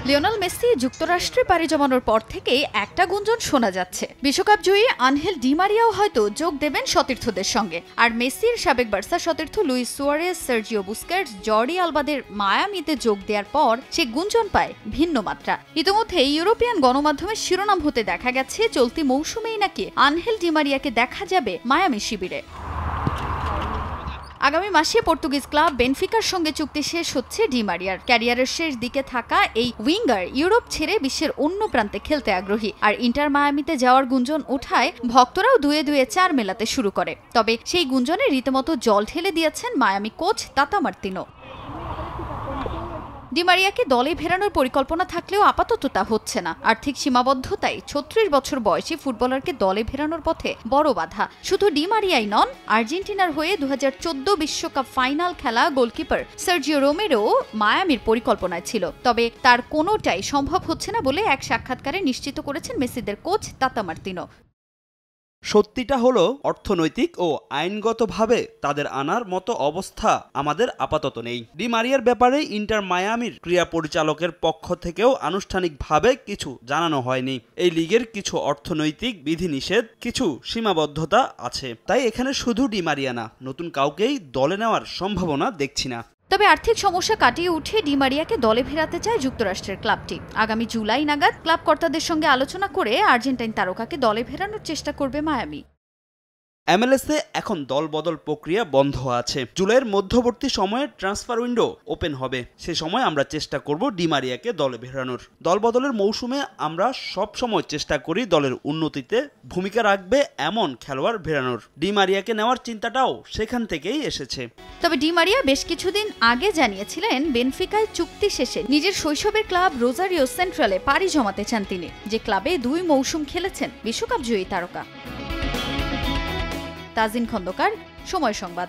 Lionel Messi যুক্তরাষ্ট্রে পাড়ি জমানোর পর থেকেই একটা গুঞ্জন শোনা যাচ্ছে, বিশ্বকাপ জয়ী আনহেল ডি মারিয়াও হয়তো যোগ দেবেন সতীর্থদের সঙ্গে। আর মেসির সাবেক বার্সা সতীর্থ Luis Suarez, Sergio Busquets, Jordi আলবাদের মায়ামিতে যোগ দেওয়ার পর সে গুঞ্জন পায় ভিন্ন মাত্রা। ইতিমধ্যে ইউরোপিয়ান গণমাধ্যমে শিরোনাম হতে দেখা গেছে চলতি মৌসুমেই নাকি আনহেল ডি মারিয়াকে দেখা যাবে মায়ামি শিবিরে। আগামী মাসে পর্তুগিজ ক্লাব বেনফিকার সঙ্গে চুক্তি শেষ হচ্ছে ডি মারিয়ার। ক্যারিয়ারের শেষ দিকে থাকা এই উইঙ্গার ইউরোপ ছেড়ে বিশ্বের অন্য প্রান্তে খেলতে আগ্রহী। আর ইন্টার মায়ামিতে যাওয়ার গুঞ্জন ওঠায় ভক্তরাও দুয়ে দুয়ে চার মেলাতে শুরু করে। তবে সেই গুঞ্জনে রীতিমতো জল ঢেলে দিয়েছেন মায়ামি কোচ তাতা মার্তিনো। ডি মারিয়াকে দলে ফেরানোর পরিকল্পনা থাকলেও আপাতত তা হচ্ছে না। আর্থিক সীমাবদ্ধতায় ৩৬ বছর বয়সী ফুটবলারকে দলে ফেরানোর পথে বড় বাধা। শুধু ডি মারিয়াই নন, আর্জেন্টিনার হয়ে ২০১৪ বিশ্বকাপ ফাইনাল খেলা গোলকিপার সার্জিও রোমেরো মায়ামির পরিকল্পনায় ছিল। তবে তার কোনোটাই সম্ভব হচ্ছে না বলে এক সাক্ষাৎকারে নিশ্চিত করেছেন মেসিদের কোচ তাতা মার্তিনো। সত্যিটা হলো অর্থনৈতিক ও আইনগতভাবে তাদের আনার মতো অবস্থা আমাদের আপাতত নেই। ডি মারিয়ার ব্যাপারে ইন্টার মায়ামির ক্রীড়া পরিচালকের পক্ষ থেকেও আনুষ্ঠানিকভাবে কিছু জানানো হয়নি। এই লিগের কিছু অর্থনৈতিক বিধিনিষেধ, কিছু সীমাবদ্ধতা আছে, তাই এখানে শুধু ডি মারিয়া না, নতুন কাউকেই দলে নেওয়ার সম্ভাবনা দেখছি না। তবে আর্থিক সমস্যা কাটিয়ে উঠে ডি মারিয়াকে দলে ফেরাতে চায় যুক্তরাষ্ট্রের ক্লাবটি। আগামী জুলাই নাগাদ ক্লাব কর্তাদের সঙ্গে আলোচনা করে আর্জেন্টাইন তারকাকে দলে ফেরানোর চেষ্টা করবে মায়ামি। MLS-এ এখন দলবদল প্রক্রিয়া বন্ধ আছে। জুলাইয়ের মধ্যবর্তী সময়ে ট্রান্সফার উইন্ডো ওপেন হবে। সে সময় আমরা চেষ্টা করব ডি মারিয়াকে দলে ফেরানোর। দলবদলের মৌসুমে আমরা সব সময় চেষ্টা করি দলের উন্নতিতে ভূমিকা রাখবে এমন খেলোয়াড় ফেরানোর। ডি মারিয়াকে নেওয়ার চিন্তাটাও সেখান থেকেই এসেছে। তবে ডি মারিয়া বেশ কিছুদিন আগে জানিয়েছিলেন বেনফিকায় চুক্তি শেষে নিজের শৈশবের ক্লাব রোজারিও সেন্ট্রালে পাড়ি জমাতে চান তিনি, যে ক্লাবে ২ মৌসুম খেলেছেন বিশ্বকাপ জয়ী তারকা। তাজিন খন্দকার, সময় সংবাদ।